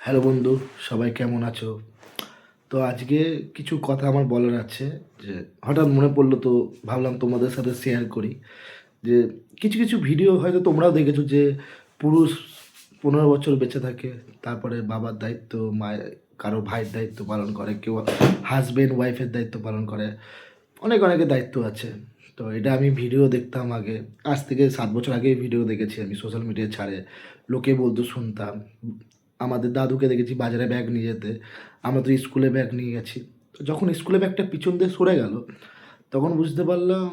Hello বন্ধু, সবাই কেমন আছো? তো আজকে কিছু কথা আমার বলার আছে, যে হঠাৎ মনে পড়লো তো ভাবলাম তোমাদের সাথে শেয়ার করি। যে কিছু কিছু ভিডিও হয়তো তোমরাও দেখেছো, যে পুরুষ 15 বছর বেঁচে থাকে, তারপরে বাবার দায়িত্ব, মায়ের কারো ভাইয়ের দায়িত্ব পালন করে, কেউ হাজবেন্ড ওয়াইফের দায়িত্ব পালন করে, অনেকের দায়িত্ব আছে। তো এটা আমি ভিডিও দেখতাম আগে, আজ থেকে 7 বছর আগে ভিডিও দেখেছি আমি, সোশ্যাল মিডিয়া ছাড়ে লোকে বলতো শুনতাম। আমাদের দাদুকে দেখেছি বাজারে ব্যাগ নিয়ে যেতে, আমরা তো স্কুলে ব্যাগ নিয়ে গেছি। তো যখন স্কুলে ব্যাগটা পিছন দিয়ে সরে গেল, তখন বুঝতে পারলাম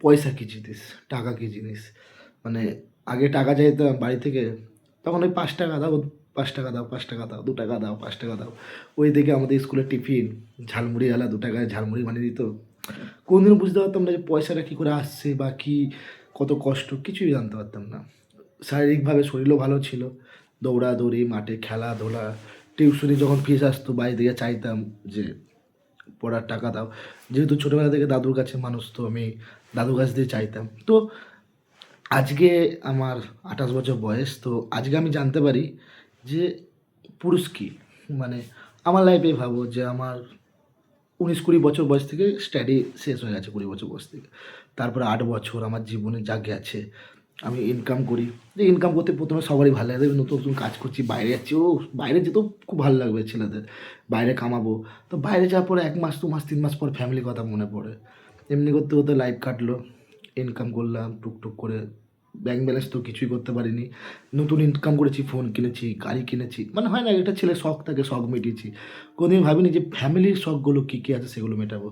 পয়সা কী জিনিস, টাকা কী জিনিস। মানে আগে টাকা চাইতাম বাড়ি থেকে, তখন ওই 5 টাকা দাও, 5 টাকা দাও, 5 টাকা দাও, 2 টাকা দাও, 5 টাকা দাও। ওই দেখে আমাদের স্কুলের টিফিন ঝালমুড়িওয়ালা 2 টাকায় ঝালমুড়ি বানিয়ে দিত। কোনদিনও বুঝতে পারতাম না যে পয়সাটা কী করে আসছে বা কী, কত কষ্ট, কিছুই জানতে পারতাম না। শারীরিকভাবে শরীরও ভালো ছিল, দৌড়াদৌড়ি, মাঠে খেলাধুলা, টিউশনি যখন ফিস আসতো বাড়ি থেকে চাইতাম যে পড়ার টাকা দাও। যেহেতু ছোটোবেলা থেকে দাদুর কাছে মানুষ, তো আমি দাদুর কাছ দিয়ে চাইতাম। তো আজকে আমার 28 বছর বয়স, তো আজকে আমি জানতে পারি যে পুরুষ কী। মানে আমার লাইফে ভাবো যে আমার 19-20 বছর বয়স থেকে স্টাডি শেষ হয়ে গেছে, 20 বছর বয়স থেকে। তারপরে 8 বছর আমার জীবনে যা গেছে, আমি ইনকাম করি। যে ইনকাম করতে প্রথমে সবারই ভালো লাগে, নতুন নতুন কাজ করছি, বাইরে যাচ্ছি, ও বাইরে যেতেও খুব ভালো লাগবে ছেলেদের, বাইরে কামাবো। তো বাইরে যাওয়ার পরে 1 মাস 2 মাস 3 মাস পর ফ্যামিলির কথা মনে পড়ে। এমনি করতে করতে লাইফ কাটলো, ইনকাম করলাম টুকটুক করে, ব্যাংক ব্যালেন্স তো কিছুই করতে পারিনি। নতুন ইনকাম করেছি, ফোন কিনেছি, গাড়ি কিনেছি, মানে হয় না একটা ছেলে শখ থাকে, শখ মিটিয়েছি। কোনোদিন ভাবিনি যে ফ্যামিলির শখগুলো কী কী আছে সেগুলো মেটাবো।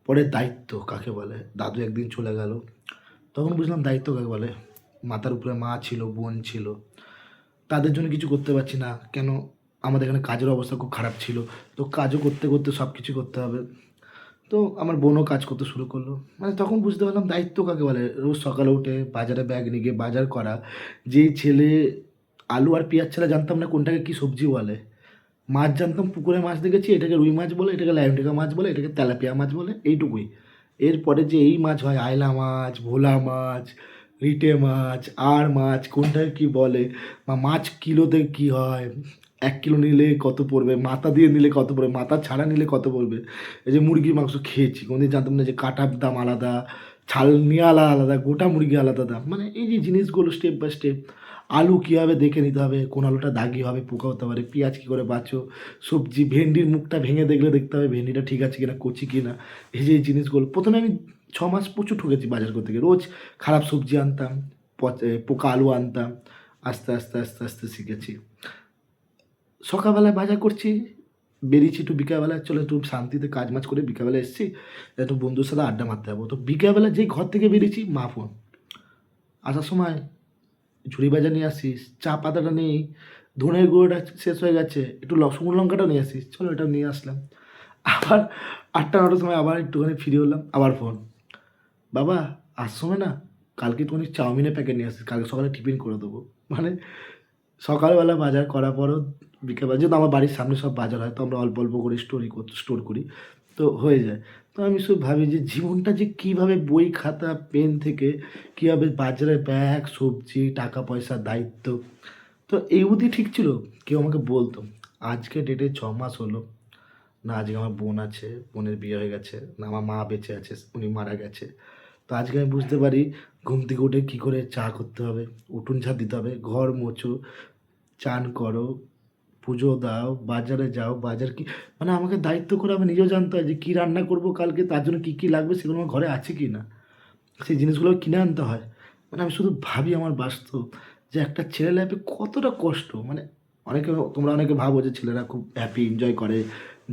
পরে দায়িত্ব কাকে বলে, দাদু একদিন চলে গেল, তখন বুঝলাম দায়িত্ব কাকে বলে। মাথার উপরে মা ছিল, বোন ছিল, তাদের জন্য কিছু করতে পারছি না কেন? আমাদের এখানে কাজের অবস্থা খুব খারাপ ছিল, তো কাজও করতে করতে সব কিছু করতে হবে। তো আমার বোনও কাজ করতে শুরু করলো, মানে তখন বুঝতে পারলাম দায়িত্ব কাকে বলে। রোজ সকালে উঠে বাজারে ব্যাগ নিয়ে গিয়ে বাজার করা। যেই ছেলে আলু আর পেঁয়াজ ছাড়া জানতাম না কোনটাকে কী সবজি বলে। মাছ জানতাম, পুকুরে মাছ দেখেছি, এটাকে রুই মাছ বলে, এটাকে লায়নটিকা মাছ বলে, এটাকে তেলাপিয়া মাছ বলে, এইটুকুই। এরপরে যে এই মাছ হয়, আয়লা মাছ, ভোলা মাছ, রিটে মাছ, আর মাছ কোনটাকে কী বলে, বা মাছ কিলোতে কী হয়, 1 কিলো নিলে কত পড়বে, মাথা দিয়ে নিলে কত পড়বে, মাথা ছাড়া নিলে কত পড়বে। এই যে মুরগির মাংস খেয়েছি, কোনোদিন জানতাম না যে কাটার দাম আলাদা, ছাল নিয়ে আলাদা, গোটা মুরগি আলাদা দাম। মানে এই যে জিনিসগুলো স্টেপ বাই স্টেপ, আলু কীভাবে দেখে নিতে হবে, কোন আলুটা দাগি হবে, পোকা হতে পারে, পেঁয়াজ কী করে বাছো, সবজি ভেন্ডির মুখটা ভেঙে দেখলে দেখতে হবে ভেন্ডিটা ঠিক আছে কিনা, কচি কিনা। এই যে এই জিনিসগুলো প্রথমে আমি 6 মাস প্রচুর ঠকেছি বাজার করতে গিয়ে, রোজ খারাপ সবজি আনতাম, পোকা আলু আনতাম। আস্তে আস্তে আস্তে আস্তে শিখেছি। সকালবেলায় বাজার করছি, বেরিয়েছি একটু, বিকালবেলায় চলো একটু শান্তিতে কাজ মাজ করে বিকালবেলা এসেছি, একটু বন্ধুর সাথে আড্ডা মারতে যাবো। তো বিকালবেলা যেই ঘর থেকে বেরিয়েছি, মা ফোন। আসার সময় ঝুড়ি ভাজা নিয়ে আসিস, চা পাতাটা নেই, ধনের গুঁড়োটা শেষ হয়ে গেছে, একটু শুকনো লঙ্কাটা নিয়ে আসিস, চলো এটা নিয়ে আসলাম। আবার 8টা 9টার সময় আবার একটুখানি ফিরে হলাম, আবার ফোন। বাবা, আসার সময় না কালকে একটুখানি চাউমিনের প্যাকেট নিয়ে আসিস, কালকে সকালে টিফিন করে দেবো। মানে সকালবেলা বাজার করার পরও বিকেলবেলা, যেহেতু আমার বাড়ির সামনে সব বাজার হয়, তো আমরা অল্প অল্প করে স্টোর করি, তো হয়ে যায়। তো আমি শুধু ভাবি যে জীবনটা যে কীভাবে বই খাতা পেন থেকে কীভাবে বাজারে ব্যাগ, সবজি, টাকা পয়সা, দায়িত্ব, তো এই অবধি ঠিক ছিল। কেউ আমাকে বলতো, আজকে ডেটে 6 মাস হলো না, আজকে আমার বোন আছে, বোনের বিয়ে হয়ে গেছে, না আমার মা বেঁচে আছে, উনি মারা গেছে। তো আজকে আমি বুঝতে পারি ঘুম থেকে উঠে কী করে চা করতে হবে, উঠোন ঝাড় দিতে হবে, ঘর মোছো, চান করো, পুজো দাও, বাজারে যাও, বাজার কি, মানে আমাকে দায়িত্ব করে আমি নিজেও জানতে হয় যে কী রান্না করবো কালকে, তার জন্য কী কী লাগবে সেগুলো আমার ঘরে আছে কি না, সেই জিনিসগুলো কিনে আনতে হয়। মানে আমি শুধু ভাবি আমার বাস্তব যে একটা ছেলের লাইফে কতটা কষ্ট। মানে তোমরা অনেকে ভাবো যে ছেলেরা খুব হ্যাপি, এনজয় করে,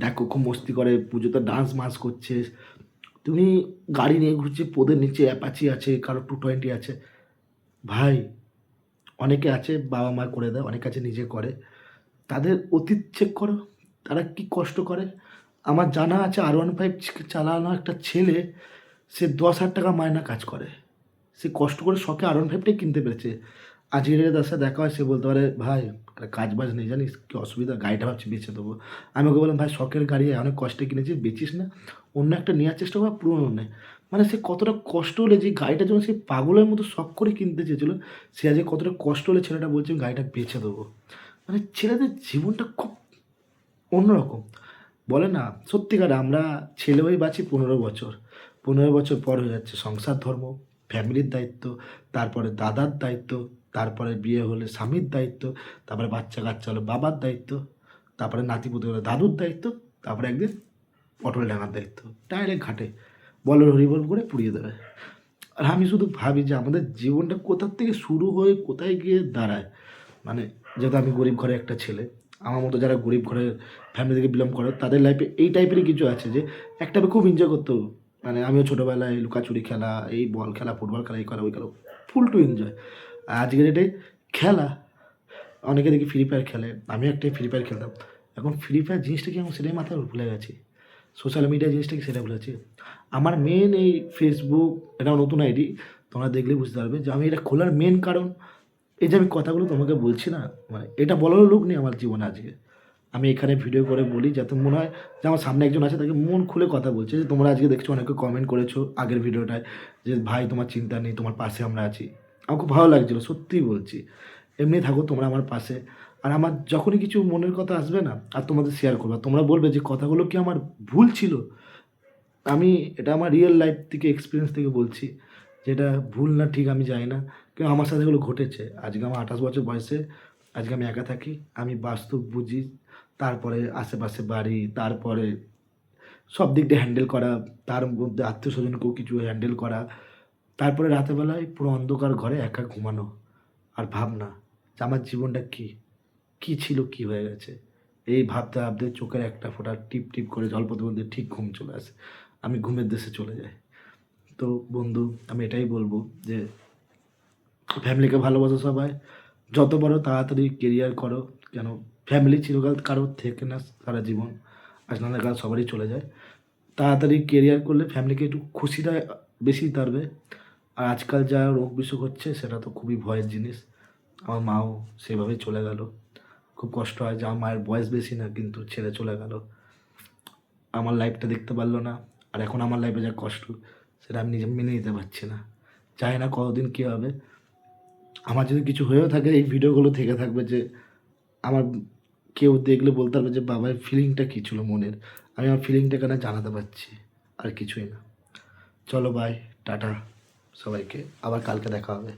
দেখো খুব মস্তি করে, পুজোতে ডান্স মান্স করছে, তুমি গাড়ি নিয়ে ঘুরছে, পোদের নিচে অ্যাপাচি আছে, কারো 220 আছে। ভাই, অনেকে আছে বাবা মা করে দেয়, অনেকে আছে নিজে করে। তাদের অতীত চেক করো, তারা কি কষ্ট করে। আমার জানা আছে R15 চালানো একটা ছেলে, সে 10,000 টাকা মায়না কাজ করে। সে কষ্ট করে শখে R15টাই কিনতে পেরেছে। আজকে যদি তার সাথে দেখা হয়, সে বলতে পারে, "ভাই একটা কাজ বাজ নেই জানিস? কি অসুবিধা? গাড়িটা ভাবছি বেচে দেবো।" আমি ওকে বললাম, "ভাই শখের গাড়ি অনেক কষ্টে কিনেছিস, বেচিস না। অন্য একটা নেওয়ার চেষ্টা কর, পুরনো নে।" মানে সে কতটা কষ্ট হলে, যে গাড়িটা যখন সে পাগলের মতো শখ করে কিনতে চেয়েছিল, সে আজকে কতটা কষ্ট হলে ছেলেটা বলছে, "আমি গাড়িটা বেচে দেবো।" মানে ছেলেদের জীবনটা খুব অন্যরকম। বলে না সত্যিকার আমরা ছেলে হয়ে বাঁচি 15 বছর। 15 বছর পর হয়ে যাচ্ছে সংসার ধর্ম, ফ্যামিলির দায়িত্ব, তারপরে দাদার দায়িত্ব, তারপরে বিয়ে হলে স্বামীর দায়িত্ব, তারপরে বাচ্চা-কাচ্চা হলে বাবার দায়িত্ব, তারপরে নাতি-পুতি হলে দাদুর দায়িত্ব, তারপরে একদিন পটল ডাঙার দায়িত্ব। ডাইরেক্ট ঘাটে বলো হরিবোল করে পুড়িয়ে দেবে। আর আমি শুধু ভাবি যে আমাদের জীবনটা কোথার থেকে শুরু হয়ে কোথায় গিয়ে দাঁড়ায়। মানে যেহেতু আমি গরিব ঘরের একটা ছেলে, আমার মতো যারা গরিব ঘরের ফ্যামিলি থেকে বিলং করে তাদের লাইফে এই টাইপেরই কিছু আছে যে একটা আমি খুব এনজয় করতো। মানে আমিও ছোটোবেলায় লুকাচুরি খেলা, এই বল খেলা, ফুটবল খেলা, এই করা ওই করা, ফুল টু এনজয়। আর আজকের ডেটে খেলা, অনেকে দেখি ফ্রি ফায়ার খেলে, আমিও একটাই ফ্রি ফায়ার খেলতাম। এখন ফ্রি ফায়ার জিনিসটা কি আমার সেটাই মাথায় ভুলে গেছি। সোশ্যাল মিডিয়া জিনিসটা কি সেটা ভুলেছি। আমার মেন এই ফেসবুক, এটাও নতুন আইডি, তোমরা দেখলেই বুঝতে পারবে যে আমি এটা খোলার মেন কারণ এই যে আমি কথাগুলো তোমাকে বলছি না, মানে এটা বলারও লোক নেই আমার জীবনে আজকে। আমি এখানে ভিডিও করে বলি যাতে মনে হয় যে আমার সামনে একজন আছে তাকে মন খুলে কথা বলছে। যে তোমরা আজকে দেখছো অনেকে কমেন্ট করেছো আগের ভিডিওটায় যে ভাই তোমার চিন্তা নেই, তোমার পাশে আমরা আছি। আমার খুব ভালো লাগছিলো, সত্যিই বলছি। এমনি থাকো তোমরা আমার পাশে। আর আমার যখনই কিছু মনের কথা আসবে না আর তোমাদের শেয়ার করবো, তোমরা বলবে যে কথাগুলো কি আমার ভুল ছিল। আমি এটা আমার রিয়েল লাইফ থেকে এক্সপিরিয়েন্স থেকে বলছি, যেটা ভুল না ঠিক আমি জানি না, কিন্তু আমার সাথে এগুলো ঘটেছে। আজকে আমার 28 বছর বয়সে আজকে আমি একা থাকি, আমি বাস্তব বুঝি। তারপরে আশেপাশে বাড়ি, তারপরে সব দিক দিয়ে হ্যান্ডেল করা, তার মধ্যে আত্মীয় স্বজনকেও কিছু হ্যান্ডেল করা, তারপরে রাতের বেলায় পুরো অন্ধকার ঘরে একা ঘুমানো আর ভাবনা যে আমার জীবনটা কী কী ছিল, কী হয়ে গেছে। এই ভাবতে ভাবতে চোখের একটা ফোঁটা টিপ টিপ করে জল পড়তে পড়তে ঠিক ঘুম চলে আসে, আমি ঘুমের দেশে চলে যাই। তো বন্ধু আমি এটাই বলবো যে ফ্যামিলিকে ভালোবাসো সবাই, যত পারো তাড়াতাড়ি কেরিয়ার করো। কেন ফ্যামিলি চিরকাল কারোর থেকে না সারা জীবন, আসলে কাল সবারই চলে যায়। তাড়াতাড়ি কেরিয়ার করলে ফ্যামিলিকে একটু খুশিটা বেশি পারবে। আর আজকাল যা রোগ বিসুখ হচ্ছে সেটা তো খুবই ভয়ের জিনিস। আমার মাও সেভাবেই চলে গেল। খুব কষ্ট হয় যে আমার মায়ের বয়স বেশি না কিন্তু ছেড়ে চলে গেল, আমার লাইফটা দেখতে পারলো না। আর এখন আমার লাইফে যা কষ্ট সেটা আমি নিজে মেনে নিতে পারছি না। জানি না কতদিন কী হবে। আমার যদি কিছু হয়েও থাকে এই ভিডিওগুলো থেকে থাকবে যে আমার কেউ দেখলে বলতে পারবে যে বাবার ফিলিংটা কী ছিল মনের। আমি আমার ফিলিংটা এখানে জানাতে পারছি, আর কিছুই না। চলো বাই, টাটা সবাইকে, আবার কালকে দেখা হবে।